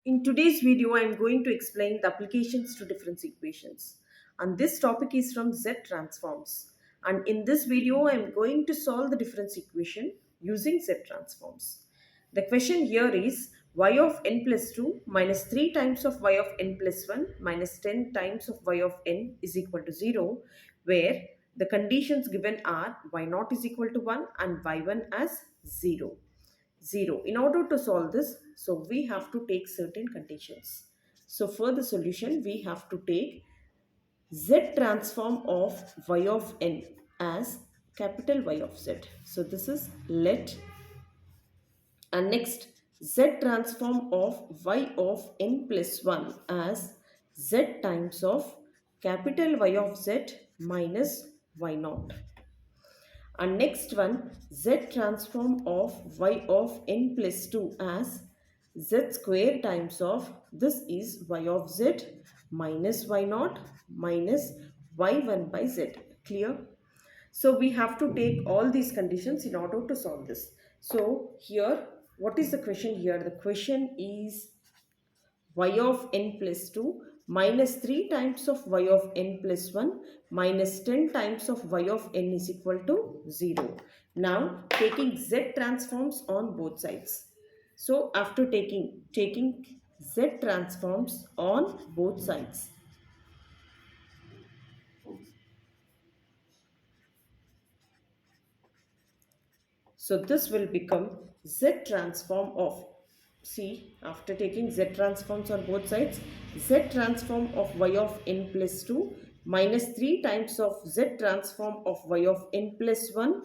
In today's video, I am going to explain the applications to difference equations. And this topic is from Z transforms. And in this video, I am going to solve the difference equation using Z transforms. The question here is y of n plus 2 minus 3 times of y of n plus 1 minus 10 times of y of n is equal to 0, where the conditions given are y naught is equal to 1 and y1 as 0. 0. In order to solve this, so we have to take certain conditions. So for the solution, we have to take z transform of y of n as capital Y of z. So this is let, and next z transform of y of n plus 1 as z times of capital Y of z minus y naught. And next one, z transform of y of n plus 2 as z square times of, this is y of z minus y naught minus y1 by z. Clear? So we have to take all these conditions in order to solve this. So here, what is the question here? The question is y of n plus 2 minus 3 times of y of n plus 1 minus 10 times of y of n is equal to 0. Now taking z transforms on both sides. So after taking z transforms on both sides. So this will become z transform of, see, after taking z transforms on both sides, z transform of y of n plus 2 minus 3 times of z transform of y of n plus 1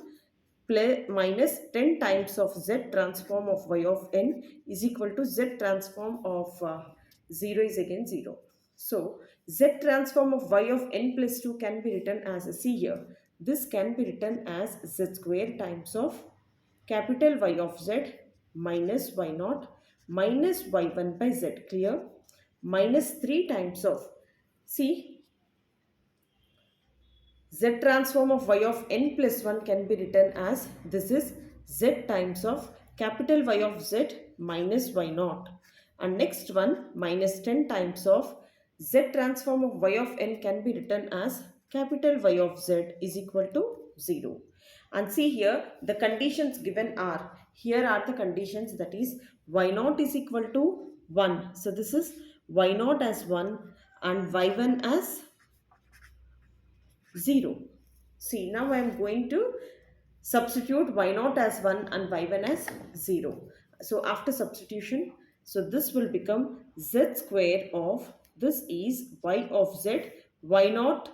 minus 10 times of z transform of y of n is equal to z transform of 0 is again 0. So z transform of y of n plus 2 can be written as, see here, this can be written as z square times of capital Y of z minus y naught minus y1 by z. Clear? Minus 3 times of, see, z transform of y of n plus 1 can be written as, this is z times of capital Y of z minus y naught. And next one, minus 10 times of z transform of y of n can be written as capital Y of z is equal to 0. And see here, the conditions given are, here are the conditions, that is y naught is equal to 1. So this is y naught as 1 and y1 as 0. See, now I am going to substitute y naught as 1 and y1 as 0. So after substitution, so this will become z square of, this is y of z, y naught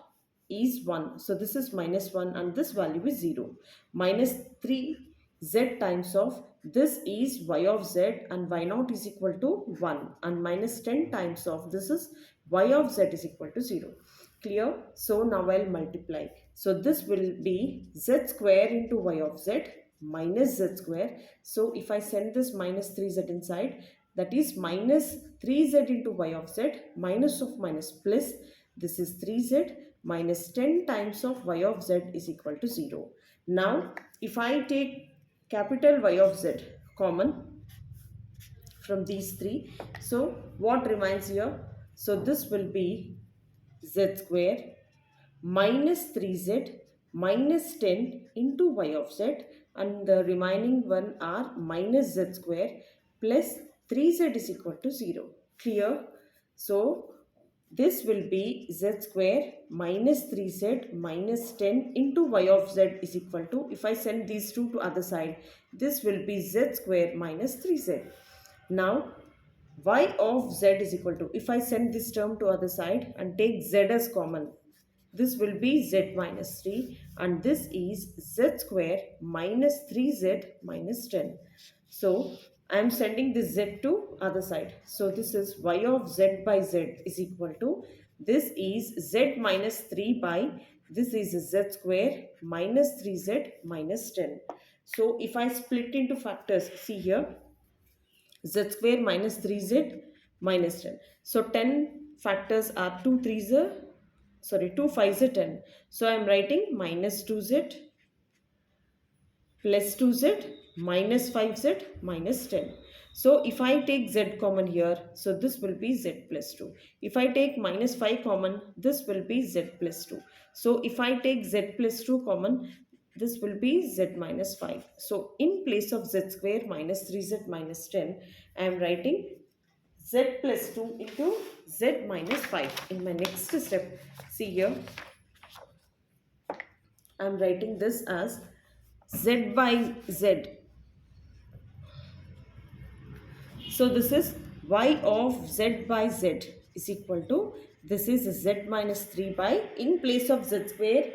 is 1. So this is minus 1 and this value is 0. Minus 3 z times of, this is y of z and y naught is equal to 1, and minus 10 times of, this is y of z is equal to 0. Clear? So now I'll multiply. So this will be z square into y of z minus z square. So if I send this minus 3z inside, that is minus 3z into y of z minus of minus plus, this is 3z minus 10 times of y of z is equal to 0. Now if I take capital Y of z common from these three, so what remains here? So this will be z square minus 3z minus 10 into y of z, and the remaining one are minus z square plus 3z is equal to 0. Clear? So this will be z square minus 3z minus 10 into y of z is equal to, if I send these two to other side, this will be z square minus 3z. Now y of z is equal to, if I send this term to other side and take z as common, this will be z minus 3, and this is z square minus 3z minus 10. So I am sending this z to other side. So this is y of z by z is equal to, this is z minus 3 by, this is z square minus 3z minus 10. So if I split into factors, see here, z square minus 3z minus 10. So 10 factors are 2 3s, sorry, 2 5s are 10. So I am writing minus 2z plus 2z minus 5z minus 10. So if I take z common here, so this will be z plus 2. If I take minus 5 common, this will be z plus 2. So if I take z plus 2 common, this will be z minus 5. So in place of z square minus 3z minus 10, I am writing z plus 2 into z minus 5. In my next step, see here, I am writing this as z by z. So this is y of z by z is equal to, this is z minus 3 by, in place of z square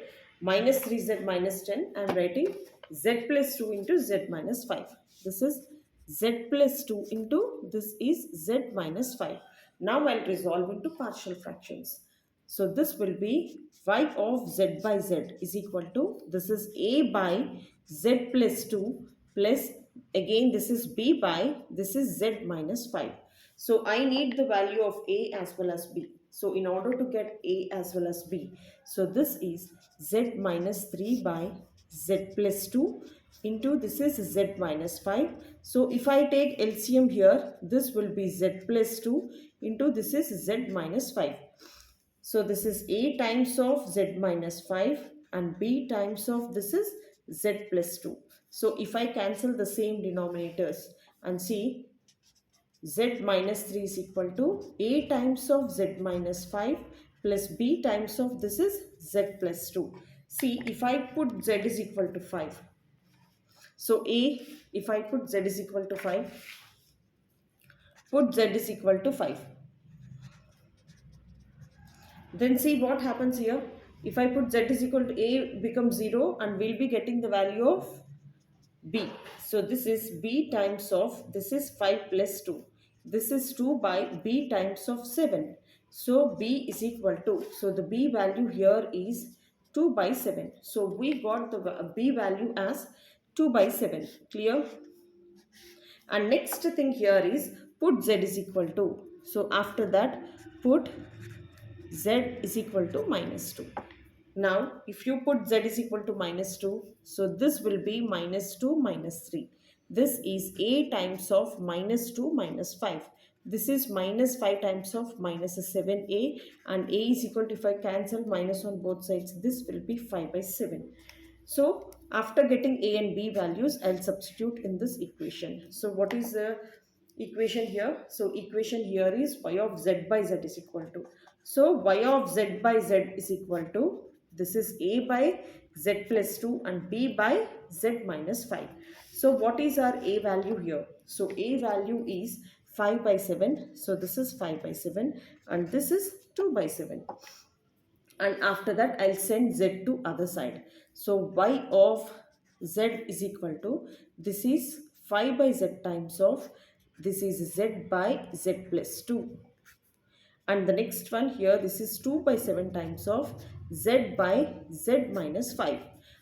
minus 3z minus 10, I am writing z plus 2 into z minus 5. This is z plus 2 into, this is z minus 5. Now I'll resolve into partial fractions. So this will be y of z by z is equal to, this is a by z plus 2 plus, again this is b by, this is z minus 5. So I need the value of a as well as b. So in order to get a as well as b, so this is z minus 3 by z plus 2 into, this is z minus 5. So if I take LCM here, this will be z plus 2 into, this is z minus 5. So this is a times of z minus 5 and b times of, this is z plus 2. So if I cancel the same denominators and see, z minus 3 is equal to a times of z minus 5 plus b times of, this is z plus 2. See, if I put z is equal to 5. So a, if I put z is equal to 5, put z is equal to 5. Then see what happens here. If I put z is equal to a becomes 0 and we'll be getting the value of b. So this is b times of, this is 5 plus 2. This is 2 by b times of 7. So b is equal to, so the b value here is 2 by 7. So we got the b value as 2 by 7. Clear? And next thing here is put z is equal to. So after that, put z is equal to minus 2. Now, if you put z is equal to minus 2, so this will be minus 2 minus 3. This is a times of minus 2 minus 5. This is minus 5 times of minus 7a, and a is equal to, if I cancel minus on both sides, this will be 5 by 7. So after getting a and b values, I'll substitute in this equation. So what is the equation here? So equation here is y of z by z is equal to. So y of z by z is equal to, this is a by z plus 2 and b by z minus 5. So what is our a value here? So a value is 5 by 7. So this is 5 by 7 and this is 2 by 7. And after that I'll send z to other side. So y of z is equal to, this is 5 by z times of, this is z by z plus 2. And the next one here, this is 2 by 7 times of z by z minus 5.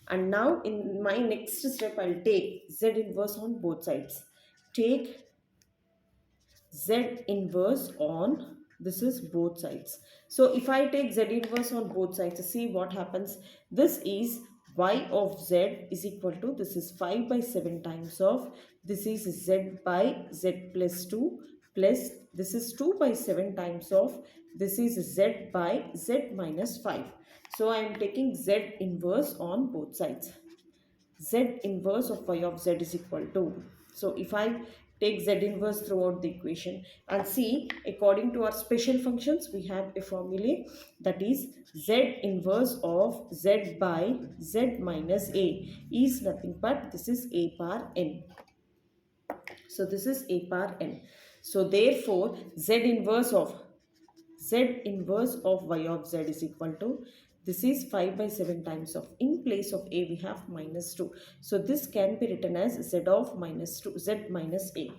And now in my next step, I'll take z inverse on both sides. Take z inverse on, this is both sides. So if I take z inverse on both sides, see what happens. This is y of z is equal to, this is 5 by 7 times of, this is z by z plus 2 plus, this is 2 by 7 times of, this is z by z minus 5. So I am taking z inverse on both sides. Z inverse of y of z is equal to, so if I take z inverse throughout the equation and see, according to our special functions, we have a formula that is z inverse of z by z minus a is nothing but, this is a power n. So this is a power n. So therefore z inverse of y of z is equal to, this is 5 by 7 times of, in place of a we have minus 2. So this can be written as z of minus 2, z minus a.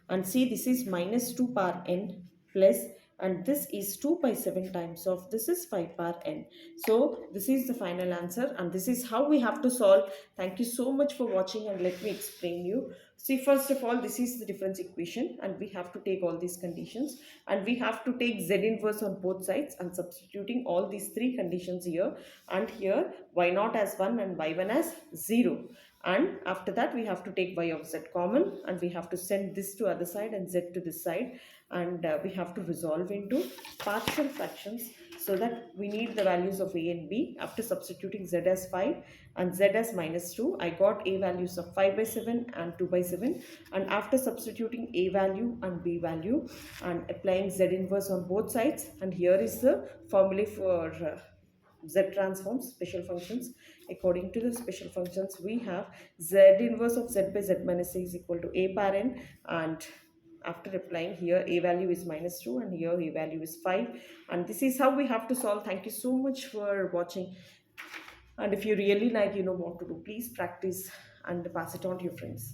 And see, this is minus 2 power n plus, and this is 2 by 7 times of, this is 5 power n. So this is the final answer and this is how we have to solve. Thank you so much for watching and let me explain you. See, first of all, this is the difference equation and we have to take all these conditions and we have to take z inverse on both sides and substituting all these three conditions here and here, y naught as 1 and y1 as 0. and after that we have to take y of z common, and we have to send this to other side and z to this side, and we have to resolve into partial fractions, so that we need the values of a and b. After substituting z as 5 and z as minus 2, I got a values of 5 by 7 and 2 by 7, and after substituting a value and b value and applying z inverse on both sides, and here is the formula for z transforms special functions. According to the special functions, we have z inverse of z by z minus a is equal to a power n, and after applying here a value is minus 2 and here a value is 5, and this is how we have to solve. Thank you so much for watching, and if you really like what to do, please practice and pass it on to your friends.